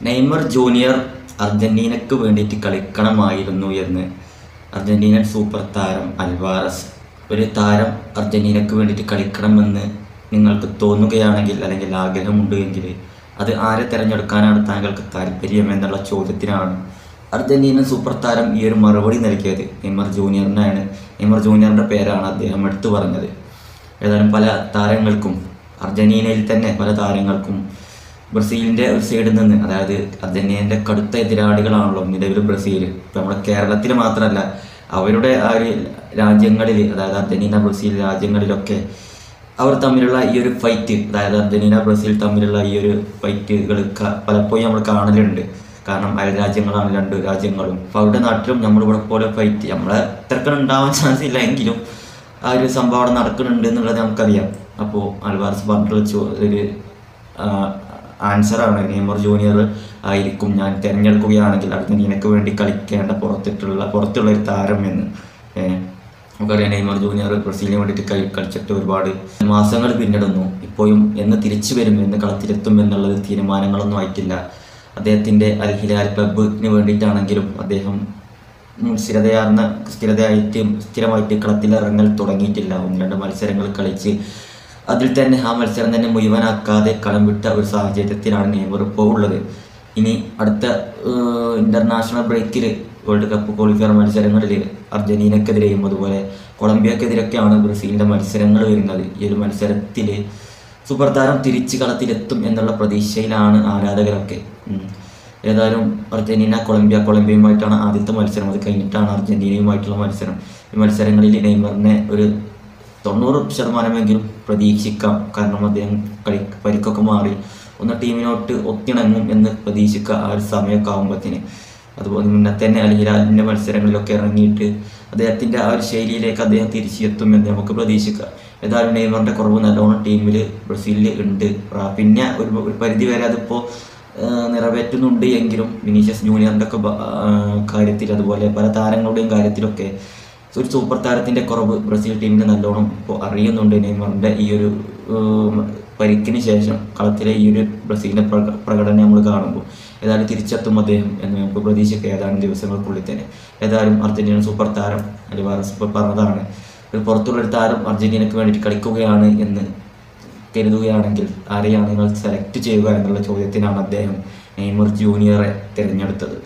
Neymar junior അർജന്റീനയ്ക്ക് വേണ്ടിയിട്ട് കളിക്കണമായിരുന്നു എന്ന് അർജന്റീനൻ super താരം അൽവാരസ്. ഒരു താരം അർജന്റീനയ്ക്ക് വേണ്ടിയിട്ട് കളിക്കണമെന്ന് നിങ്ങൾക്ക് തോന്നുകയാണെങ്കിൽ അല്ലെങ്കിൽ ആഗ്രഹമുണ്ട് എങ്കിൽ അത് ആരെ തിരഞ്ഞെടുക്കാനാണ് താങ്കൾക്ക് താല്പര്യം എന്നുള്ള ചോദ്യത്തിനാണ് അർജന്റീനൻ സൂപ്പർ താരം ഈ ഒരു മറുപടി നൽകിയത്. നെയ്മർ ജൂനിയറിനാണ്, നെയ്മർ ജൂനിയറിൻ്റെ പേരാണ് അദ്ദേഹം എടുത്തു പറഞ്ഞത്. ഏതായാലും പല താരങ്ങൾക്കും അർജന്റീനയിൽ തന്നെ പല താരങ്ങൾക്കും ബ്രസീലിൻ്റെ ഒരു സൈഡിൽ നിന്ന്, അതായത് അർജന്റീനയുടെ കടുത്ത എതിരാളികളാണല്ലോ നിലവിൽ ബ്രസീൽ. ഇപ്പോൾ നമ്മുടെ കേരളത്തിൽ മാത്രമല്ല, അവരുടെ ആ ഒരു രാജ്യങ്ങളിൽ, അതായത് അർജന്റീന ബ്രസീൽ രാജ്യങ്ങളിലൊക്കെ അവർ തമ്മിലുള്ള ഈ ഒരു ഫൈറ്റ്, അതായത് അർജന്റീന ബ്രസീൽ തമ്മിലുള്ള ഈ ഒരു ഫൈറ്റുകൾ പലപ്പോഴും നമ്മൾ കാണലുണ്ട്. കാരണം അയൽ രാജ്യങ്ങളാണ് രണ്ട് രാജ്യങ്ങളും. അപ്പോൾ അവരുടെ നാട്ടിലും നമ്മളിവിടെ പോലെ ഫൈറ്റ് നമ്മളെ ഇത്രക്കും ഉണ്ടാവാൻ ചാൻസ് ഇല്ല എങ്കിലും ആ ഒരു സംഭവം അവിടെ നടക്കുന്നുണ്ട് എന്നുള്ളത് നമുക്കറിയാം. അപ്പോൾ അൽവാരസ് പറഞ്ഞിട്ടുള്ള ഒരു ആൻസറാണ് നെയ്മർ ജൂനിയർ ആയിരിക്കും ഞാൻ തിരഞ്ഞെടുക്കുകയാണെങ്കിൽ അർജന്റീനയ്ക്ക് വേണ്ടി കളിക്കേണ്ട പുറത്തുള്ള ഒരു താരം എന്ന്. നമുക്കറിയാം നെയ്മർ ജൂനിയർ ബ്രസീലിന് വേണ്ടിയിട്ട് കളിച്ചിട്ട് ഒരുപാട് മാസങ്ങൾ പിന്നിടുന്നു. ഇപ്പോഴും എന്ന് തിരിച്ചു വരും, എന്ന് കളത്തിലെത്തും എന്നുള്ളത് തീരുമാനങ്ങളൊന്നും ആയിട്ടില്ല. അദ്ദേഹത്തിൻ്റെ അൽ ഹിലാൽ ക്ലബിന് വേണ്ടിയിട്ടാണെങ്കിലും അദ്ദേഹം സ്ഥിരമായിട്ട് കളത്തിലിറങ്ങൽ തുടങ്ങിയിട്ടില്ല. 1-2 മത്സരങ്ങൾ കളിച്ച് അതിൽ തന്നെ ആ മത്സരം തന്നെ മുഴുവനാക്കാതെ കളം വിട്ട ഒരു സാഹചര്യത്തിലാണ് നെയ്മർ ഇപ്പോൾ ഉള്ളത്. ഇനി അടുത്ത ഇൻ്റർനാഷണൽ ബ്രേക്കിൽ വേൾഡ് കപ്പ് ക്വാളിഫയർ മത്സരങ്ങളിൽ അർജന്റീനക്കെതിരെയും അതുപോലെ കൊളംബിയക്കെതിരെയൊക്കെയാണ് ബ്രസീലിൻ്റെ മത്സരങ്ങൾ വരുന്നത്. ഈ ഒരു മത്സരത്തിൽ സൂപ്പർ താരം തിരിച്ച് കളത്തിലെത്തും എന്നുള്ള പ്രതീക്ഷയിലാണ് ആരാധകരൊക്കെ. ഏതായാലും അർജന്റീന കൊളംബിയയുമായിട്ടാണ് ആദ്യത്തെ മത്സരം. അത് കഴിഞ്ഞിട്ടാണ് അർജന്റീനയുമായിട്ടുള്ള മത്സരം. ഈ മത്സരങ്ങളിൽ നെയ്മറിനെ ഒരു 90% പ്രതീക്ഷിക്കാം. കാരണം അദ്ദേഹം പരിക്കൊക്കെ മാറി ഒന്ന് ടീമിനോട്ട് ഒത്തിണങ്ങും എന്ന് പ്രതീക്ഷിക്കുക ആ ഒരു സമയമൊക്കെ ആകുമ്പോഴത്തേന്. അതുപോലെ മുന്നേ തന്നെ അൽ ഹിലാലിൻ്റെ മത്സരങ്ങളിലൊക്കെ ഇറങ്ങിയിട്ട് അദ്ദേഹത്തിൻ്റെ ആ ഒരു ശൈലിയിലേക്ക് അദ്ദേഹം തിരിച്ചെത്തും എന്ന് നമുക്ക് പ്രതീക്ഷിക്കാം. ഏതായാലും നെയ്മറിൻ്റെ കുറവ് നല്ലോണം ടീമിൽ ബ്രസീലിൽ ഉണ്ട്. പിന്നെ ഒരു പരിധി വരെ അതിപ്പോൾ നിറവേറ്റുന്നുണ്ട് എങ്കിലും വിനീഷ്യസ് ജൂനിയറിൻ്റെ ഒക്കെ കാര്യത്തിൽ അതുപോലെ പല താരങ്ങളുടെയും കാര്യത്തിലൊക്കെ ഒരു സൂപ്പർ താരത്തിൻ്റെ കുറവ് ബ്രസീൽ ടീമിന് നല്ലോണം ഇപ്പോൾ അറിയുന്നുണ്ട്. നെയ്മറിൻ്റെ ഈ ഒരു പരിക്കിന് ശേഷം കളത്തിലെ ഈ ഒരു ബ്രസീലിൻ്റെ പ്രകടനം നമ്മൾ കാണുമ്പോൾ ഏതായാലും തിരിച്ചെത്തും അദ്ദേഹം എന്ന് നമുക്ക് പ്രതീക്ഷിക്കുക ഏതാനും ദിവസങ്ങൾക്കുള്ളിൽ തന്നെ. ഏതായാലും അർജന്റീന സൂപ്പർ താരം അൽവാരസ് പറഞ്ഞതാണ്, ഒരു പുറത്തുള്ളൊരു താരം അർജന്റീനയ്ക്ക് വേണ്ടിയിട്ട് കളിക്കുകയാണ് എന്ന് കരുതുകയാണെങ്കിൽ ആരെയാണ് നിങ്ങൾ സെലക്ട് ചെയ്യുക എന്നുള്ള ചോദ്യത്തിനാണ് അദ്ദേഹം നെയ്മർ ജൂനിയറെ തിരഞ്ഞെടുത്തത്.